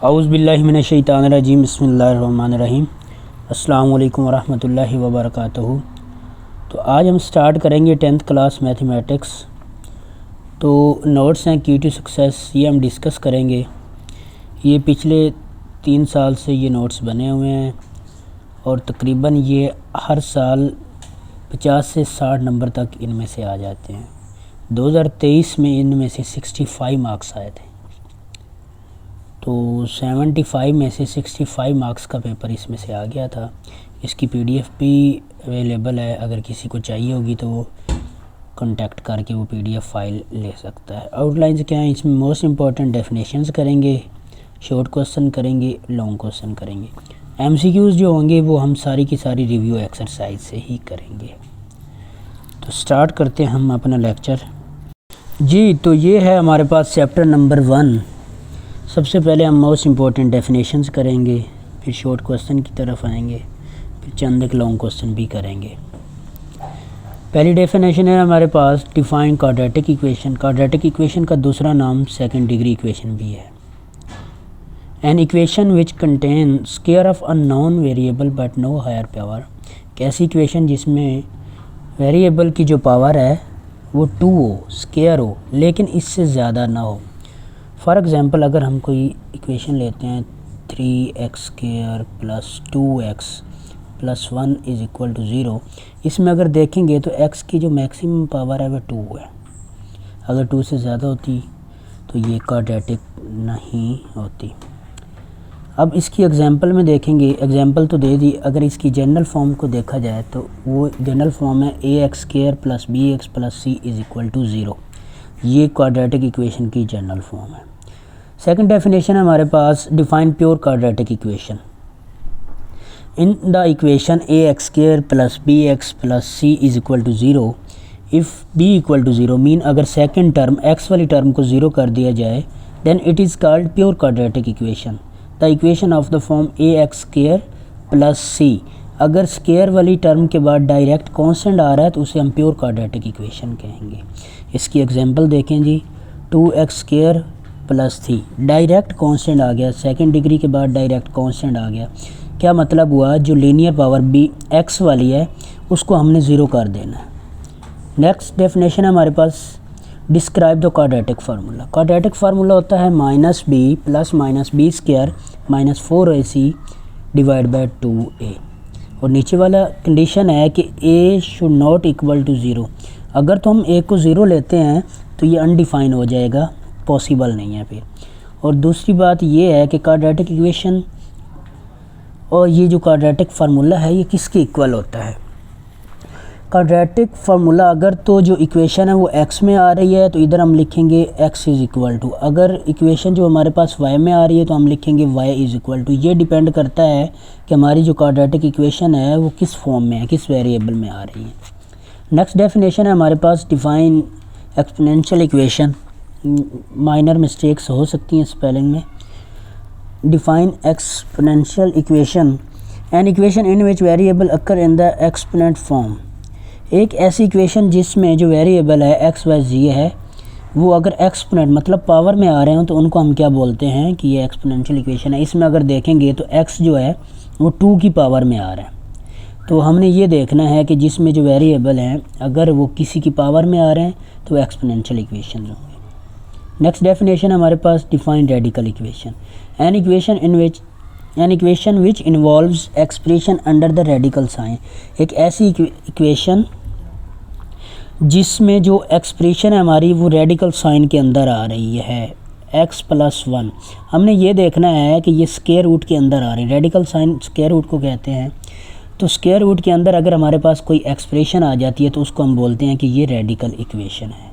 औज़ु बिल्लाहि मिनश शैतानिर रजीम बिस्मिल्लाहिर रहमानिर रहीम। अस्सलामु अलैकुम वरहमतुल्लाहि वबरकातुहू। तो आज हम स्टार्ट करेंगे 10th क्लास मैथमेटिक्स। तो नोट्स हैं की टू सक्सेस, ये हम डिस्कस करेंगे। ये पिछले 3 साल से ये नोट्स बने हुए हैं और तकरीबन ये हर साल 50 से 60 नंबर तक इनमें से आ जाते हैं। 2023 में इनमें से 65 मार्क्स आए थे, तो 75 में से 65 मार्क्स का पेपर इसमें से आ गया था। इसकी पीडीएफ भी अवेलेबल है, अगर किसी को चाहिए होगी तो वो कांटेक्ट करके वो पीडीएफ फाइल ले सकता है। आउटलाइंस क्या है इसमें? मोस्ट इम्पॉर्टेंट डेफिनेशंस करेंगे, शॉर्ट क्वेश्चन करेंगे, लॉन्ग क्वेश्चन करेंगे। एमसीक्यूज़ जो होंगे वो हम सारी की सारी रिव्यू एक्सरसाइज से ही करेंगे। तो स्टार्ट करते हैं हम अपना लेक्चर जी। तो ये है हमारे पास चैप्टर नंबर 1। सबसे पहले हम मोस्ट इम्पॉर्टेंट डेफिनेशंस करेंगे, फिर शॉर्ट क्वेश्चन की तरफ आएंगे, फिर चंद एक लॉन्ग क्वेश्चन भी करेंगे। पहली डेफिनेशन है हमारे पास define quadratic equation. Quadratic equation का दूसरा नाम सेकंड डिग्री इक्वेशन भी है। An equation which contain square of unknown variable but no higher power. कैसी इक्वेशन जिसमें वेरिएबल की जो पावर है वो 2 हो, स्क्वायर हो, लेकिन इससे ज़्यादा ना हो। फॉर एग्ज़ाम्पल अगर हम कोई इक्वेशन लेते हैं 3x² + 2x + 1 = 0, इसमें अगर देखेंगे तो x की जो मैक्सिमम पावर है वह 2 है। अगर 2 से ज़्यादा होती तो ये क्वाड्रेटिक नहीं होती। अब इसकी एग्जांपल में देखेंगे, एग्जांपल तो दे दी। अगर इसकी जनरल फॉर्म को देखा जाए तो वो जनरल फॉर्म है ax² + bx + c = 0। ये क्वाड्रेटिक इक्वेशन की जनरल फॉर्म है। सेकंड डेफिनेशन है हमारे पास define pure quadratic equation. In the equation ax² + bx + c = 0 if b = 0 mean अगर सेकंड टर्म x वाली टर्म को 0 कर दिया जाए then it is called pure quadratic equation. The equation of the form ax² + c। अगर square वाली term के बाद डायरेक्ट कांस्टेंट आ रहा है तो उसे हम प्योर क्वाड्रेटिक इक्वेशन कहेंगे। इसकी एग्जांपल देखें जी। 2x² + 3 डायरेक्ट कांस्टेंट आ गया, सेकंड डिग्री के बाद डायरेक्ट कांस्टेंट आ गया। क्या मतलब हुआ? जो लीनियर पावर b x वाली है उसको हमने 0 कर देना है। नेक्स्ट डेफिनेशन है हमारे पास describe the quadratic formula. Quadratic formula होता है -b + -b² - 4ac / 2a। और नीचे वाला कंडीशन है कि a should not equal to 0। अगर तो हम a को 0 लेते हैं तो ये अनडिफाइन हो जाएगा, पॉसिबल नहीं है फिर। और दूसरी बात ये है कि क्वाड्रेटिक इक्वेशन और ये जो क्वाड्रेटिक फार्मूला है ये किसके इक्वल होता है? क्वाड्रेटिक फार्मूला अगर तो जो इक्वेशन है वो x में आ रही है तो इधर हम लिखेंगे x = अगर इक्वेशन जो हमारे पास y में आ रही है तो हम लिखेंगे y = ये डिपेंड करता है कि हमारी जो क्वाड्रेटिक इक्वेशन है वो किस फॉर्म में है, किस वेरिएबल में आ रही है। नेक्स्ट डेफिनेशन है हमारे पास define exponential equation. Minor mistakes हो सकती हैं स्पेलिंग में। Define exponential equation an equation in which variable occur in the exponent form. एक ऐसी इक्वेशन जिसमें जो वेरिएबल है x, y, z है वो अगर एक्सपोनेंट मतलब पावर में आ रहे हो तो उनको हम क्या बोलते हैं कि ये एक्सपोनेंशियल इक्वेशन है। इसमें अगर देखेंगे तो x जो है वो 2 की पावर में आ रहा है। तो हमने ये देखना है कि जिसमें जो वेरिएबल हैं अगर वो किसी की पावर में आ रहे हैं तो एक्सपोनेंशियल इक्वेशन होंगे। नेक्स्ट डेफिनेशन हमारे पास define radical equation. An equation which involves expression under the radical sign. एक ऐसी इक्वेशन जिसमें जो एक्सप्रेशन है हमारी वो रेडिकल साइन के अंदर आ रही है x + 1। हमने ये देखना है कि ये स्क्वायर रूट के अंदर आ रही है। रेडिकल साइन स्क्वायर रूट को कहते हैं। तो स्क्वायर रूट के अंदर अगर हमारे पास कोई एक्सप्रेशन आ जाती है तो उसको हम बोलते हैं कि ये रेडिकल इक्वेशन है।